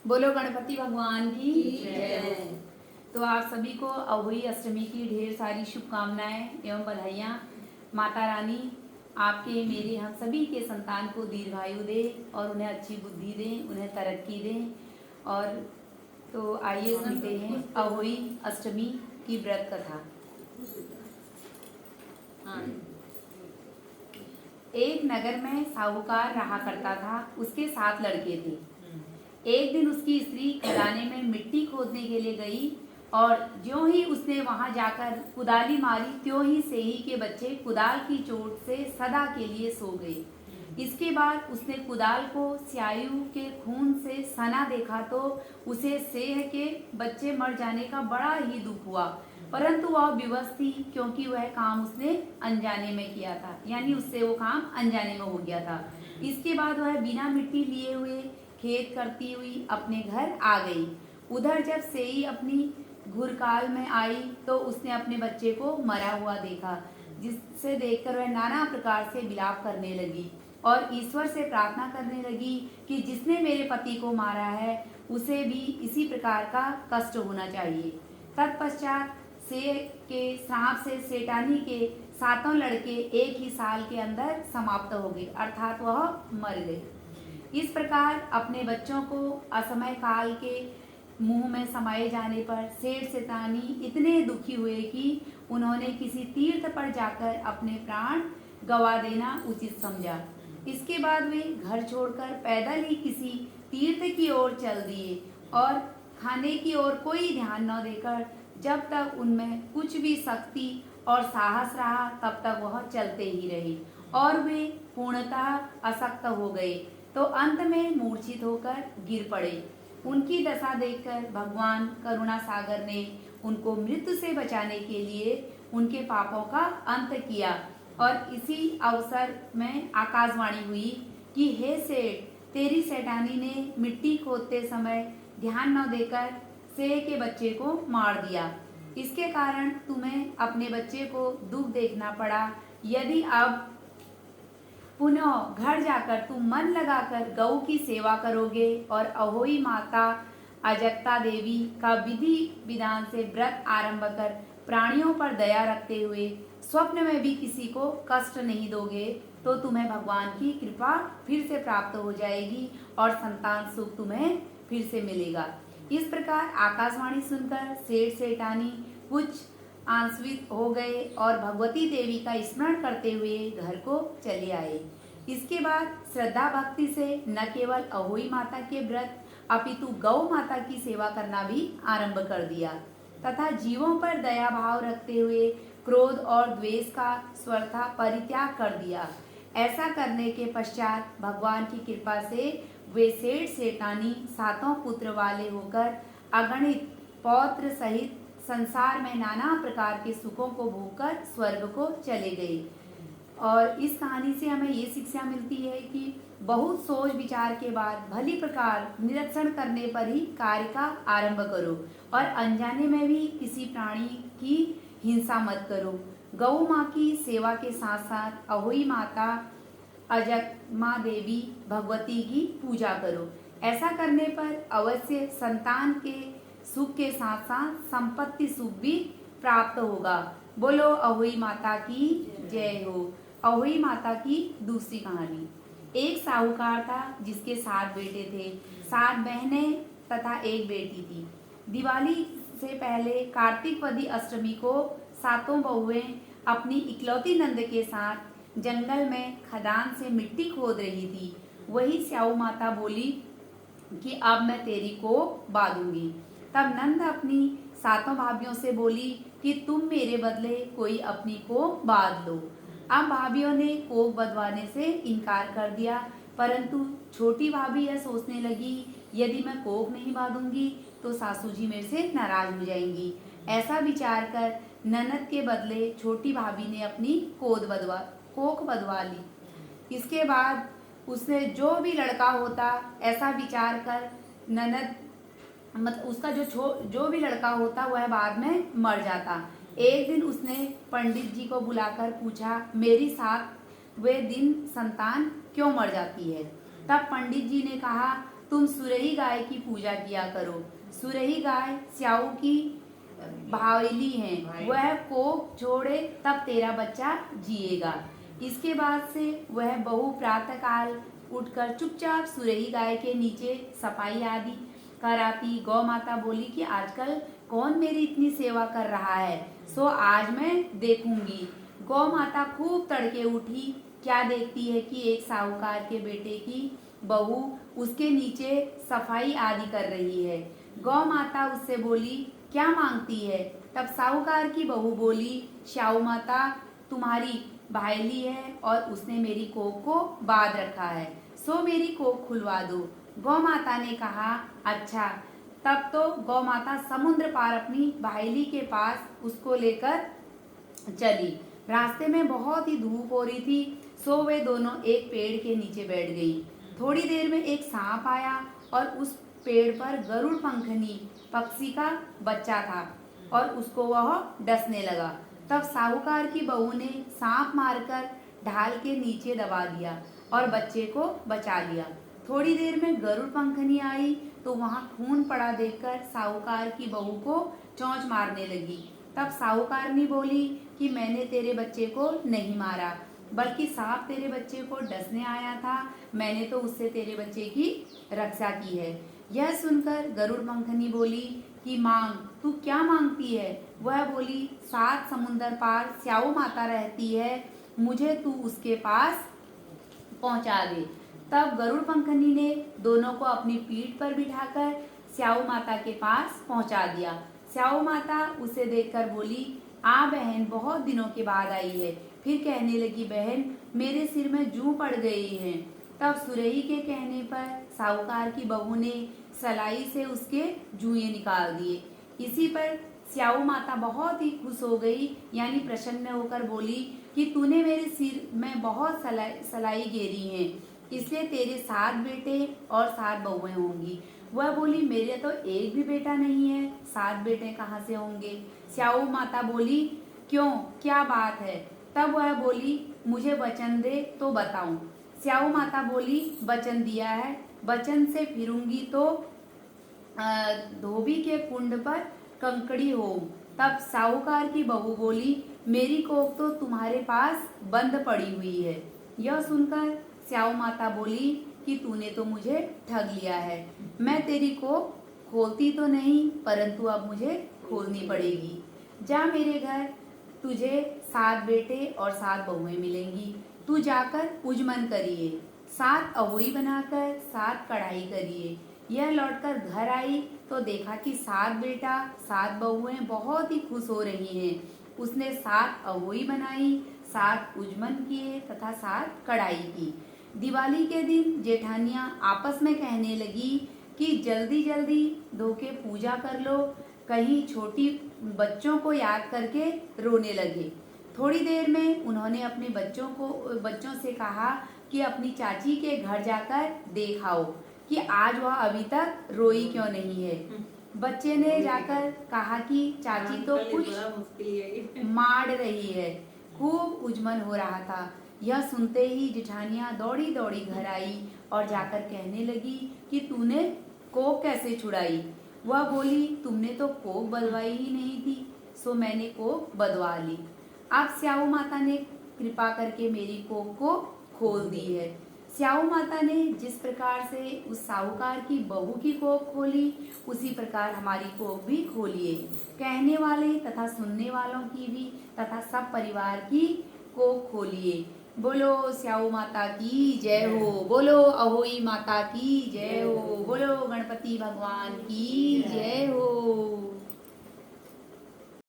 बोलो गणपति भगवान की जय। तो आप सभी को अहोई अष्टमी की ढेर सारी शुभकामनाएं एवं बधाइयाँ। माता रानी आपके मेरे हम सभी के संतान को दीर्घायु दे और उन्हें अच्छी बुद्धि दें, उन्हें तरक्की दें। और तो आइए सुनते हैं अहोई अष्टमी की व्रत कथा। एक नगर में साहूकार रहा करता था। उसके 7 लड़के थे। एक दिन उसकी स्त्री खदाने में मिट्टी खोदने के लिए गई और ज्यों ही उसने वहां जाकर कुदाली मारी त्यों ही सेही के बच्चे कुदाल की चोट से सदा के लिए सो गए। इसके बाद उसने कुदाल को स्यायु के खून से सना देखा तो उसे सेह के बच्चे मर जाने का बड़ा ही दुख हुआ, परंतु वह विवश थी क्योंकि वह काम उसने अनजाने में किया था, यानी उससे वो काम अनजाने में हो गया था। इसके बाद वह बिना मिट्टी लिए हुए खेत करती हुई अपने घर आ गई। उधर जब सेई अपनी घुरकाल में आई तो उसने अपने बच्चे को मरा हुआ देखा, जिससे देखकर वह नाना प्रकार से विलाप करने लगी और ईश्वर से प्रार्थना करने लगी कि जिसने मेरे पति को मारा है उसे भी इसी प्रकार का कष्ट होना चाहिए। तत्पश्चात से के श्राप से सेठानी के 7 लड़के एक ही साल के अंदर समाप्त हो गए, अर्थात वह मर गए। इस प्रकार अपने बच्चों को असमय काल के मुंह में समाये जाने पर सेठ सेठानी इतने दुखी हुए कि उन्होंने किसी तीर्थ पर जाकर अपने प्राण गवा देना उचित समझा। इसके बाद वे घर छोड़कर पैदल ही किसी तीर्थ की ओर चल दिए और खाने की ओर कोई ध्यान न देकर जब तक उनमें कुछ भी शक्ति और साहस रहा तब तक वह चलते ही रहे और वे पूर्णतः अशक्त हो गए तो अंत में मूर्छित होकर गिर पड़े। उनकी दशा देखकर भगवान करुणा सागर ने उनको मृत्यु से बचाने के लिए उनके पापों का अंत किया और इसी अवसर में आकाशवाणी हुई कि हे सेठ, तेरी सेठानी ने मिट्टी खोदते समय ध्यान न देकर सेह के बच्चे को मार दिया। इसके कारण तुम्हें अपने बच्चे को दुख देखना पड़ा। यदि अब पुनः घर जाकर तुम मन लगाकर गौ की सेवा करोगे और अहोई माता अजक्ता देवी का विधि विधान से व्रत आरंभ कर प्राणियों पर दया रखते हुए स्वप्न में भी किसी को कष्ट नहीं दोगे तो तुम्हें भगवान की कृपा फिर से प्राप्त हो जाएगी और संतान सुख तुम्हें फिर से मिलेगा। इस प्रकार आकाशवाणी सुनकर सेठ सेठानी कुछ आंसवित हो गए और भगवती देवी का स्मरण करते हुए घर को चले आए। इसके बाद श्रद्धा भक्ति से न केवल अहोई माता के व्रत अपितु गौ माता की सेवा करना भी आरंभ कर दिया तथा जीवों पर दया भाव रखते हुए क्रोध और द्वेष का स्वतः परित्याग कर दिया। ऐसा करने के पश्चात भगवान की कृपा से वे सेठ सेठानी 7 पुत्र वाले होकर अगणित पौत्र सहित संसार में नाना प्रकार के सुखों को भोगकर स्वर्ग को चले गए। और इस कहानी से हमें ये शिक्षा मिलती है कि बहुत सोच विचार के बाद भली प्रकार निरीक्षण करने पर ही कार्य का आरंभ करो और अनजाने में भी किसी प्राणी की हिंसा मत करो। गौ माँ की सेवा के साथ साथ अहोई माता अजक्मा देवी भगवती की पूजा करो। ऐसा करने पर अवश्य संतान के सुख के साथ साथ संपत्ति सुख भी प्राप्त होगा। बोलो अहोई माता की जय हो। अहोई माता की दूसरी कहानी। एक साहूकार था जिसके 7 बेटे थे, 7 बहनें तथा एक बेटी थी। दिवाली से पहले कार्तिकवदी अष्टमी को 7 बहुएं अपनी इकलौती नंद के साथ जंगल में खदान से मिट्टी खोद रही थी। वही स्याऊ माता बोली कि अब मैं तेरी को बांधूंगी। तब नंद अपनी 7 भाभियों से बोली कि तुम मेरे बदले कोई अपनी को बांध लो। अब भाभियों ने कोक बंधवाने से इनकार कर दिया, परंतु छोटी भाभी यह सोचने लगी यदि मैं कोक नहीं बांधूंगी तो सासू जी मेरे से नाराज हो जाएंगी। ऐसा विचार कर ननद के बदले छोटी भाभी ने अपनी कोक बंधवा ली। इसके बाद उसने जो भी लड़का होता ऐसा विचार कर ननद मतलब उसका जो भी लड़का होता वह बाद में मर जाता। एक दिन उसने पंडित जी को बुलाकर पूछा, मेरी 7वें दिन संतान क्यों मर जाती है? तब पंडित जी ने कहा, तुम सुरही गाय की पूजा किया करो। सुरही गाय स्याऊ की भावली है, वह कोख छोड़े तब तेरा बच्चा जिएगा। इसके बाद से वह बहू प्रातः काल उठकर चुपचाप सुरही गाय के नीचे सफाई आदि कराती। गौ माता बोली कि आजकल कौन मेरी इतनी सेवा कर रहा है, सो आज मैं देखूंगी। गौ माता खूब तड़के उठी, क्या देखती है कि एक साहूकार के बेटे की बहू उसके नीचे सफाई आदि कर रही है। गौ माता उससे बोली, क्या मांगती है? तब साहूकार की बहू बोली, श्याऊ माता तुम्हारी भाईली है और उसने मेरी कोख को बांध रखा है, सो मेरी कोख खुलवा दो। गौ माता ने कहा, अच्छा। तब तो गौ माता समुद्र पार अपनी भाईली के पास उसको लेकर चली। रास्ते में बहुत ही धूप हो रही थी, सो वे दोनों एक पेड़ के नीचे बैठ गई। थोड़ी देर में एक सांप आया और उस पेड़ पर गरुड़ पंखनी पक्षी का बच्चा था और उसको वह डसने लगा। तब साहूकार की बहू ने सांप मारकर ढाल के नीचे दबा दिया और बच्चे को बचा लिया। थोड़ी देर में गरुड़ पंखनी आई तो वहां खून पड़ा देखकर साहूकार की बहू को चोंच मारने लगी। तब साहूकारनी बोली कि मैंने तेरे बच्चे को नहीं मारा, बल्कि सांप तेरे बच्चे को डसने आया था, मैंने तो उससे तेरे बच्चे की रक्षा की है। यह सुनकर गरुड़ पंखनी बोली कि मांग, तू क्या मांगती है? वह बोली, 7 समुंदर पार स्याऊ माता रहती है, मुझे तू उसके पास पहुंचा दे। तब गरुड़ पंखनी ने दोनों को अपनी पीठ पर बिठाकर स्याऊ माता के पास पहुंचा दिया। स्याऊ माता उसे देखकर बोली, आ बहन, बहुत दिनों के बाद आई है। फिर कहने लगी, बहन मेरे सिर में जूं पड़ गई है। तब सुरही के कहने पर साहूकार की बहू ने सलाई से उसके जुएं निकाल दिए। इसी पर स्याऊ माता बहुत ही खुश हो गई, यानी प्रसन्न होकर बोली कि तूने मेरे सिर में बहुत सलाई घेरी है, इसलिए तेरे 7 बेटे और 7 बहुएं होंगी। वह बोली, मेरे तो एक भी बेटा नहीं है, 7 बेटे कहाँ से होंगे? स्याऊ माता बोली, क्यों, क्या बात है? तब वह बोली, मुझे वचन दे तो बताऊं। स्याऊ माता बोली, वचन दिया है, वचन से फिरूंगी तो धोबी के कुंड पर कंकड़ी हो। तब साहूकार की बहू बोली, मेरी कोख तो तुम्हारे पास बंद पड़ी हुई है। यह सुनकर स्याऊ माता बोली कि तूने तो मुझे ठग लिया है, मैं तेरी कोख खोलती तो नहीं, परंतु अब मुझे खोलनी पड़ेगी। जा मेरे घर, तुझे 7 बेटे और 7 बहुएं मिलेंगी। तू जाकर उजमन करिए, 7 अहोई बनाकर 7 कढ़ाई करिए। यह लौटकर घर आई तो देखा कि 7 बेटा 7 बहुएं बहुत ही खुश हो रही हैं। उसने 7 अहोई बनाई, 7 उजमन किए तथा 7 कढ़ाई की। दिवाली के दिन जेठानियां आपस में कहने लगी कि जल्दी जल्दी धोके पूजा कर लो, कहीं छोटी बच्चों को याद करके रोने लगे। थोड़ी देर में उन्होंने अपने बच्चों से कहा कि अपनी चाची के घर जाकर देख आओ कि आज वह अभी तक रोई क्यों नहीं है। बच्चे ने जाकर कहा कि चाची तो कुछ मार रही है, खूब उजमन हो रहा था। यह सुनते ही जेठानियां दौड़ी दौड़ी घर आई और जाकर कहने लगी कि तूने कोख कैसे छुड़ाई? वह बोली, तुमने तो कोख बदवाई ही नहीं थी, सो मैंने कोख बदवा ली। अब स्याऊ माता ने कृपा करके मेरी कोख को खोल दी है। स्याऊ माता ने जिस प्रकार से उस साहूकार की बहू की कोख खोली, उसी प्रकार हमारी कोख भी खोलिए। कहने वाले तथा सुनने वालों की भी तथा सब परिवार की कोख खोलिए। बोलो स्याऊ माता की जय हो, बोलो अहोई माता की जय हो, बोलो गणपति भगवान की जय हो।